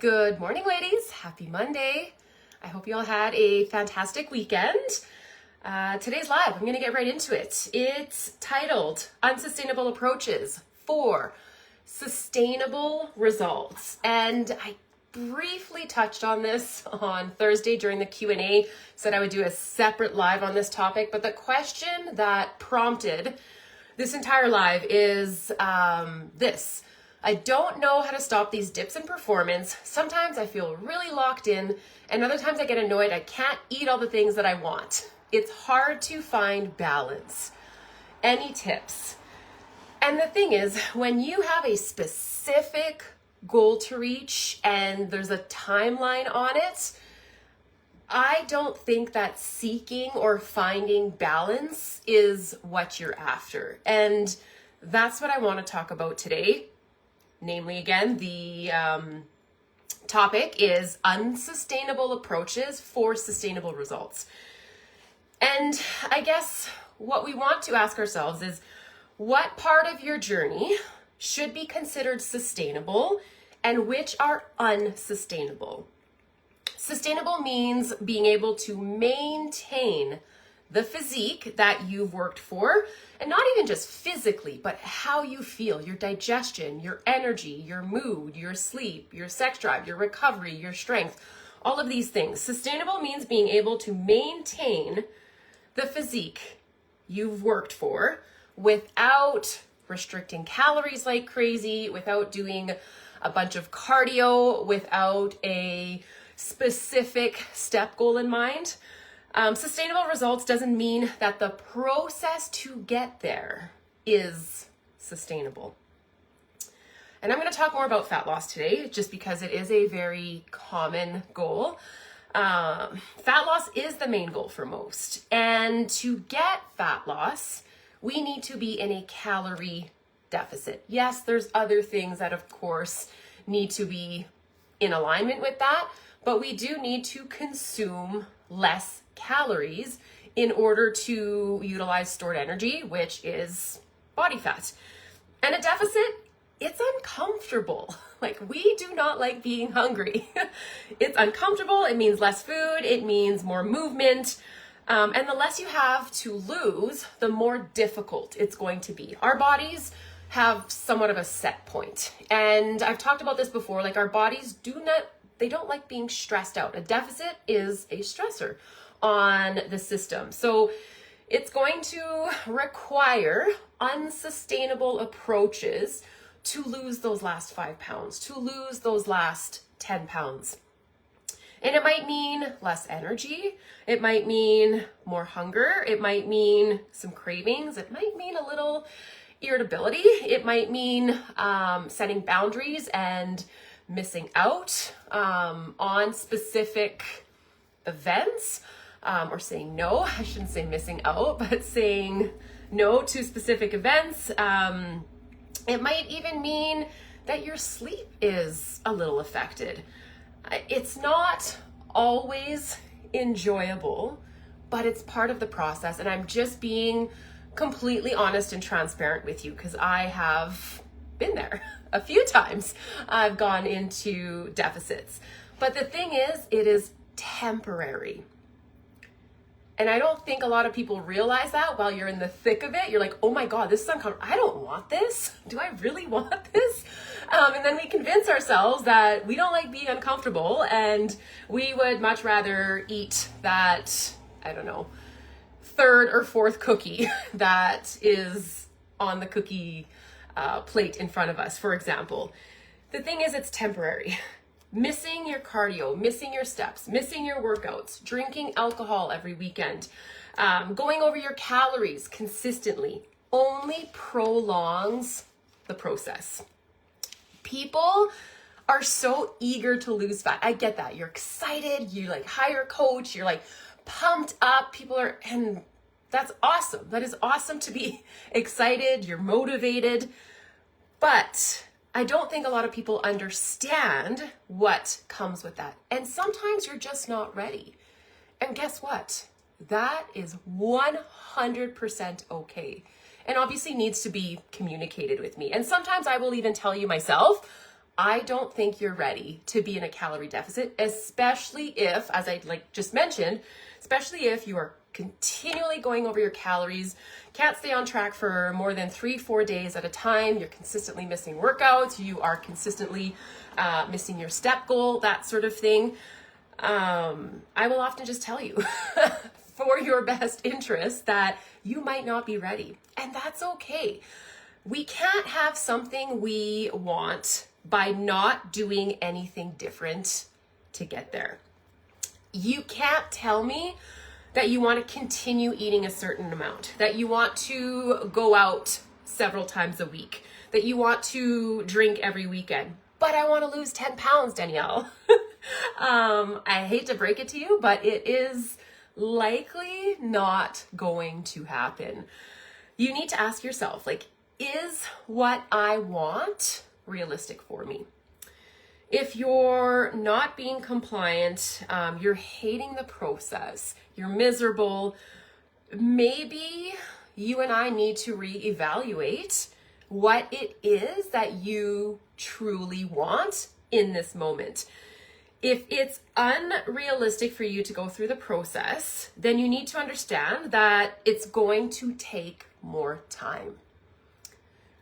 Good morning, ladies. Happy Monday. I hope you all had a fantastic weekend. Today's live, I'm going to get right into it. It's titled Unsustainable Approaches for Sustainable Results. And I briefly touched on this on Thursday during the Q&A, said I would do a separate live on this topic. But the question that prompted this entire live is this. I don't know how to stop these dips in performance. Sometimes I feel really locked in, and other times I get annoyed I can't eat all the things that I want. It's hard to find balance. Any tips? And the thing is, when you have a specific goal to reach and there's a timeline on it, I don't think that seeking or finding balance is what you're after. And that's what I want to talk about today. Namely, again, the topic is unsustainable approaches for sustainable results. And I guess what we want to ask ourselves is, what part of your journey should be considered sustainable and which are unsustainable? Sustainable means being able to maintain the physique that you've worked for, and not even just physically, but how you feel, your digestion, your energy, your mood, your sleep, your sex drive, your recovery, your strength, all of these things. Sustainable means being able to maintain the physique you've worked for without restricting calories like crazy, without doing a bunch of cardio, without a specific step goal in mind. Sustainable results doesn't mean that the process to get there is sustainable. And I'm going to talk more about fat loss today, just because it is a very common goal. Fat loss is the main goal for most. And to get fat loss, we need to be in a calorie deficit. Yes, there's other things that, of course, need to be in alignment with that, but we do need to consume less calories in order to utilize stored energy, which is body fat. And a deficit, it's uncomfortable. Like, we do not like being hungry. It's uncomfortable. It means less food. It means more movement. And the less you have to lose, the more difficult it's going to be. Our bodies have somewhat of a set point. And I've talked about this before, like, our bodies they don't like being stressed out. A deficit is a stressor on the system. So it's going to require unsustainable approaches to lose those last 5 pounds, to lose those last 10 pounds. And it might mean less energy. It might mean more hunger. It might mean some cravings. It might mean a little irritability. It might mean setting boundaries and missing out on specific events, or saying no. I shouldn't say missing out, but saying no to specific events. It might even mean that your sleep is a little affected. It's not always enjoyable, but it's part of the process. And I'm just being completely honest and transparent with you, because I have been there a few times. I've gone into deficits. But the thing is, it is temporary. And I don't think a lot of people realize that while you're in the thick of it. You're like, oh my God, this is uncomfortable. I don't want this. Do I really want this? And then we convince ourselves that we don't like being uncomfortable, and we would much rather eat that, I don't know, third or fourth cookie that is on the cookie plate in front of us, for example. The thing is, it's temporary. Missing your cardio, missing your steps, missing your workouts, drinking alcohol every weekend, going over your calories consistently only prolongs the process. People are so eager to lose fat. I get that. You're excited. You like hire a coach. You're like pumped up. People are, and that's awesome. That is awesome to be excited. You're motivated. But I don't think a lot of people understand what comes with that. And sometimes you're just not ready. And guess what? That is 100% okay. And obviously needs to be communicated with me. And sometimes I will even tell you myself, I don't think you're ready to be in a calorie deficit, especially if, as I just mentioned, especially if you are continually going over your calories, can't stay on track for more than 3-4 days at a time, you're consistently missing workouts, you are consistently missing your step goal, that sort of thing. I will often just tell you for your best interest that you might not be ready, and that's okay. We can't have something we want by not doing anything different to get there. You can't tell me that you want to continue eating a certain amount, that you want to go out several times a week, that you want to drink every weekend, but I want to lose 10 pounds, Danielle. I hate to break it to you, but it is likely not going to happen. You need to ask yourself, is what I want realistic for me? If you're not being compliant, you're hating the process, you're miserable, maybe you and I need to reevaluate what it is that you truly want in this moment. If it's unrealistic for you to go through the process, then you need to understand that it's going to take more time.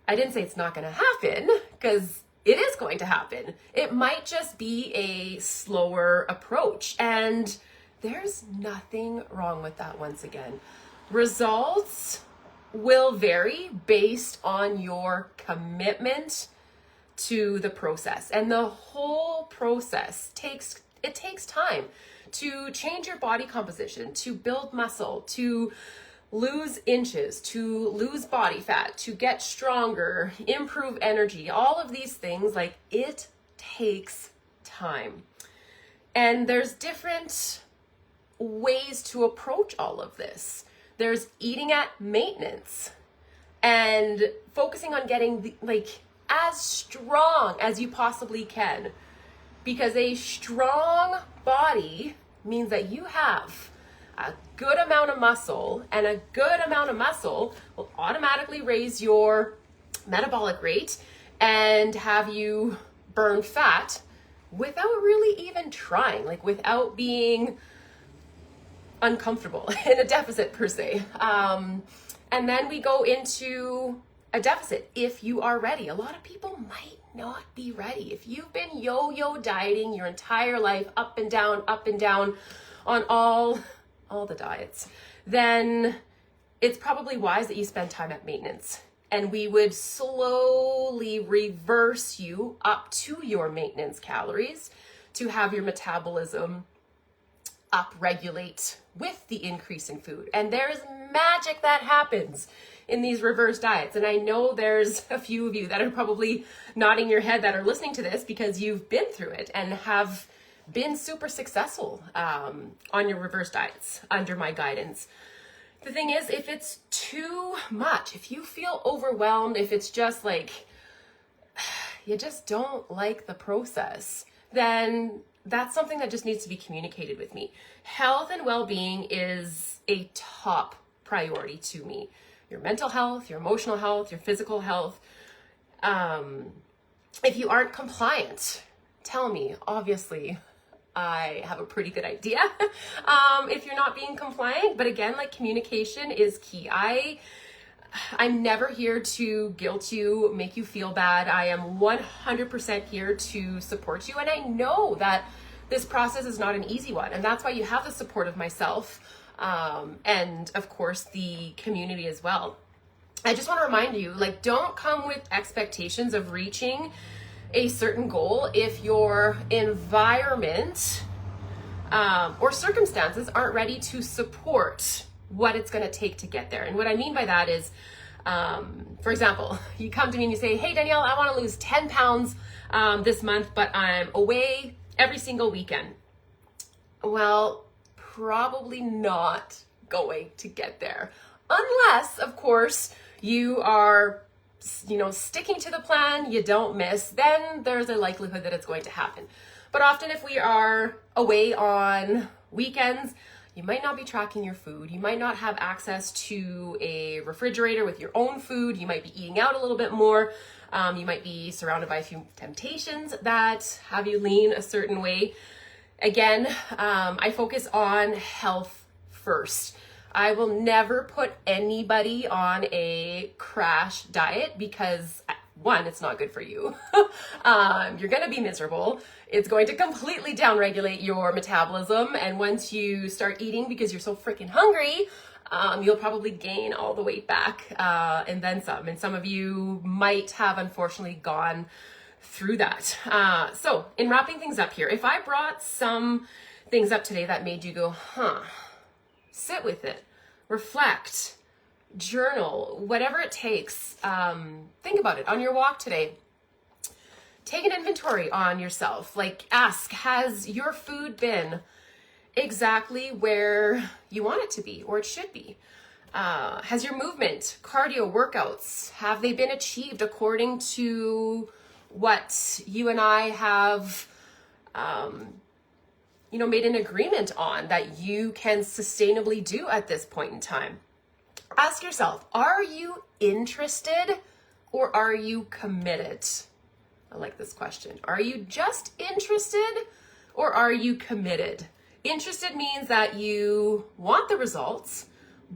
I didn't say it's not going to happen, because it is going to happen. It might just be a slower approach, and there's nothing wrong with that. Once again, results will vary based on your commitment to the process, and the whole process takes time to change your body composition, to build muscle, to lose inches, to lose body fat, to get stronger, improve energy, all of these things. It takes time. And there's different ways to approach all of this. There's eating at maintenance and focusing on getting as strong as you possibly can, because a strong body means that you have a good amount of muscle, and a good amount of muscle will automatically raise your metabolic rate and have you burn fat without really even trying, without being uncomfortable in a deficit per se. And then we go into a deficit if you are ready. A lot of people might not be ready. If you've been yo-yo dieting your entire life, up and down on all the diets, then it's probably wise that you spend time at maintenance. And we would slowly reverse you up to your maintenance calories to have your metabolism upregulate with the increase in food. And there's magic that happens in these reverse diets. And I know there's a few of you that are probably nodding your head that are listening to this because you've been through it and have been super successful on your reverse diets under my guidance. The thing is, if it's too much, if you feel overwhelmed, if it's just you just don't like the process, then that's something that just needs to be communicated with me. Health and well-being is a top priority to me. Your mental health, your emotional health, your physical health. If you aren't compliant, tell me. Obviously, I have a pretty good idea if you're not being compliant. But again, communication is key. I'm never here to guilt you, make you feel bad. I am 100% here to support you. And I know that this process is not an easy one. And that's why you have the support of myself and, of course, the community as well. I just want to remind you, don't come with expectations of reaching a certain goal if your environment or circumstances aren't ready to support what it's going to take to get there. And what I mean by that is, for example, you come to me and you say, hey, Danielle, I want to lose 10 pounds this month, but I'm away every single weekend. Well, probably not going to get there. Unless, of course, you are sticking to the plan, you don't miss, then there's a likelihood that it's going to happen. But often if we are away on weekends, you might not be tracking your food. You might not have access to a refrigerator with your own food. You might be eating out a little bit more. You might be surrounded by a few temptations that have you lean a certain way. Again, I focus on health first. I will never put anybody on a crash diet because one, it's not good for you. You're going to be miserable. It's going to completely downregulate your metabolism. And once you start eating because you're so freaking hungry, you'll probably gain all the weight back and then some. And some of you might have unfortunately gone through that. So in wrapping things up here, if I brought some things up today that made you go, sit with it, reflect, journal, whatever it takes, think about it on your walk today. Take an inventory on yourself. Like, ask, has your food been exactly where you want it to be or it should be? Has your movement, cardio, workouts, have they been achieved according to what you and I have, made an agreement on that you can sustainably do at this point in time? Ask yourself, are you interested or are you committed? I like this question. Are you just interested or are you committed? Interested means that you want the results,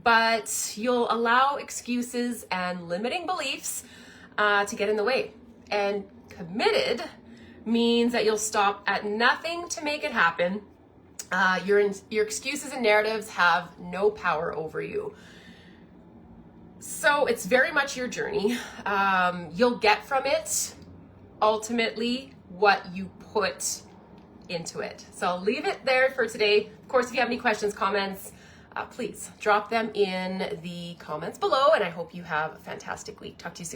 but you'll allow excuses and limiting beliefs to get in the way. And committed means that you'll stop at nothing to make it happen. Your excuses and narratives have no power over you. So it's very much your journey. You'll get from it ultimately what you put into it. So I'll leave it there for today. Of course, if you have any questions, comments, please drop them in the comments below. And I hope you have a fantastic week. Talk to you soon.